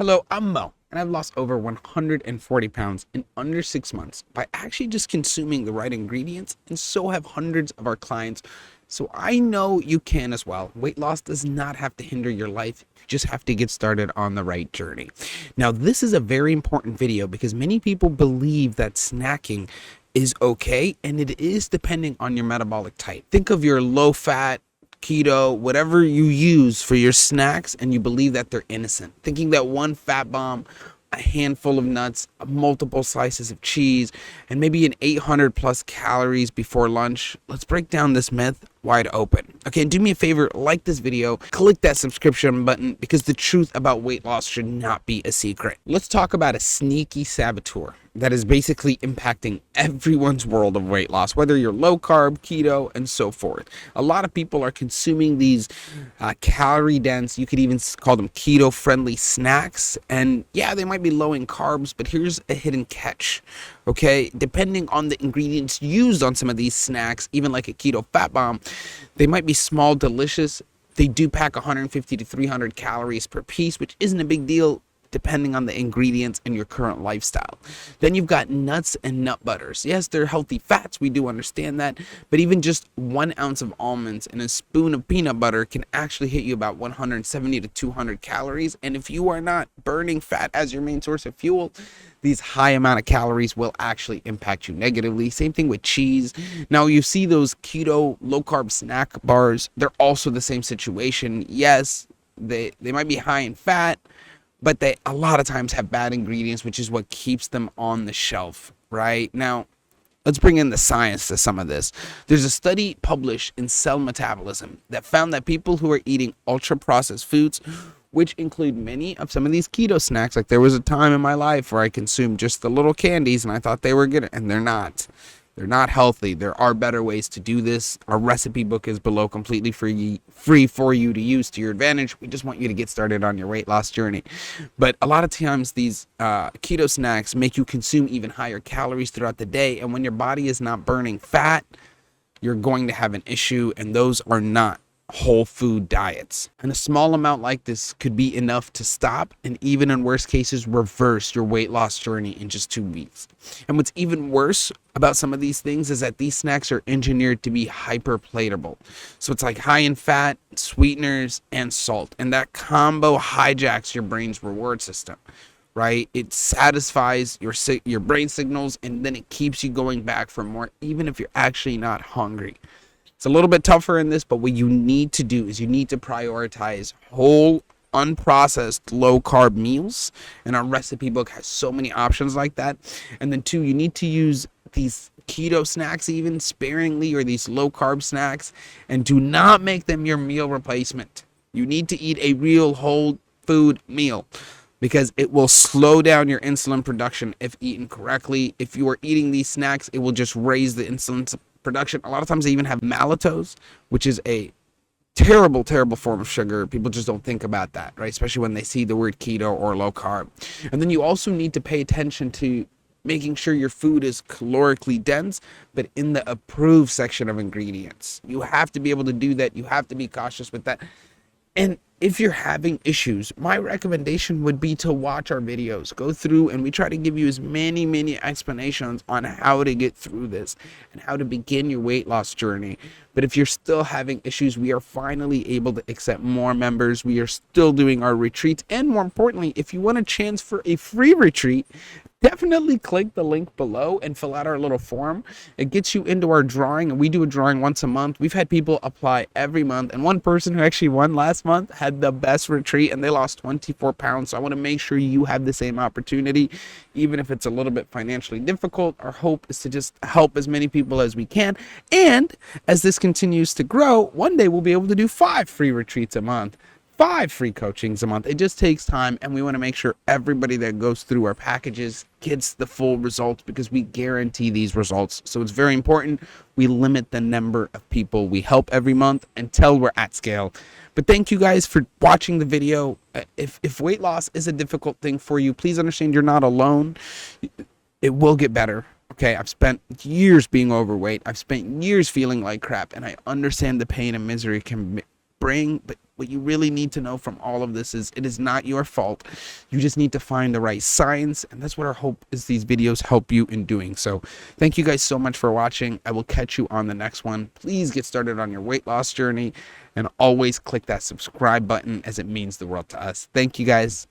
Hello, I'm Mo, and I've lost over 140 pounds in under 6 months by actually just consuming the right ingredients, and so have hundreds of our clients. So I know you can as well. Weight loss does not have to hinder your life. You just have to get started on the right journey. Now, this is a very important video because many people believe that snacking is okay, and it is depending on your metabolic type. Think of your low fat, keto, whatever you use for your snacks, and you believe that they're innocent, thinking that one fat bomb, a handful of nuts, multiple slices of cheese, and maybe an 800 plus calories before lunch. Let's break down this myth wide open. Okay, and do me a favor, like this video, click that subscription button, because the truth about weight loss should not be a secret. Let's talk about a sneaky saboteur that is basically impacting everyone's world of weight loss, whether you're low carb, keto, and so forth. A lot of people are consuming these calorie dense, you could even call them keto friendly snacks. And yeah, they might be low in carbs, but here's a hidden catch. Okay, depending on the ingredients used on some of these snacks, even like a keto fat bomb, they might be small, delicious. They do pack 150 to 300 calories per piece, which isn't a big deal depending on the ingredients and your current lifestyle. Then you've got nuts and nut butters. Yes, they're healthy fats, we do understand that, but even just 1 ounce of almonds and a spoon of peanut butter can actually hit you about 170 to 200 calories. And if you are not burning fat as your main source of fuel, these high amount of calories will actually impact you negatively. Same thing with cheese. Now you see those keto low carb snack bars, they're also the same situation. Yes, they might be high in fat, but they a lot of times have bad ingredients, which is what keeps them on the shelf, right? Now, let's bring in the science to some of this. There's a study published in Cell Metabolism that found that people who are eating ultra-processed foods, which include many of some of these keto snacks, like there was a time in my life where I consumed just the little candies and I thought they were good, and they're not. They're not healthy. There are better ways to do this. Our recipe book is below, completely free for you to use to your advantage. We just want you to get started on your weight loss journey. But a lot of times these keto snacks make you consume even higher calories throughout the day. And when your body is not burning fat, you're going to have an issue. And those are not whole food diets. And a small amount like this could be enough to stop, and even in worst cases, reverse your weight loss journey in just 2 weeks. And what's even worse about some of these things is that these snacks are engineered to be hyperpalatable. So it's like high in fat, sweeteners, and salt. And that combo hijacks your brain's reward system, right? It satisfies your brain signals, and then it keeps you going back for more, even if you're actually not hungry. It's a little bit tougher in this, but what you need to do is you need to prioritize whole, unprocessed, low-carb meals. And our recipe book has so many options like that. And then 2, you need to use these keto snacks even sparingly, or these low-carb snacks, and do not make them your meal replacement. You need to eat a real whole food meal, because it will slow down your insulin production if eaten correctly. If you are eating these snacks, it will just raise the insulin production. A lot of times they even have maltose, which is a terrible form of sugar. People just don't think about that, right? Especially when they see the word keto or low carb. And then you also need to pay attention to making sure your food is calorically dense, but in the approved section of ingredients. You have to be able to do that. You have to be cautious with that. And if you're having issues, my recommendation would be to watch our videos. Go through, and we try to give you as many explanations on how to get through this and how to begin your weight loss journey. But if you're still having issues, we are finally able to accept more members. We are still doing our retreats. And more importantly, if you want a chance for a free retreat, definitely click the link below and fill out our little form. It gets you into our drawing, and we do a drawing once a month. We've had people apply every month, and one person who actually won last month had the best retreat, and they lost 24 pounds. So I want to make sure you have the same opportunity, even if it's a little bit financially difficult. Our hope is to just help as many people as we can. And as this continues to grow, one day we'll be able to do 5 free retreats a month, 5 free coachings a month. It just takes time, and we want to make sure everybody that goes through our packages gets the full results, because we guarantee these results. So it's very important we limit the number of people we help every month until we're at scale. But thank you guys for watching the video. If weight loss is a difficult thing for you, please understand you're not alone. It will get better. Okay, I've spent years being overweight. I've spent years feeling like crap, and I understand the pain and misery it can bring, but what you really need to know from all of this is it is not your fault. You just need to find the right science, and that's what our hope is these videos help you in doing. So thank you guys so much for watching. I will catch you on the next one. Please get started on your weight loss journey, and always click that subscribe button as it means the world to us. Thank you guys.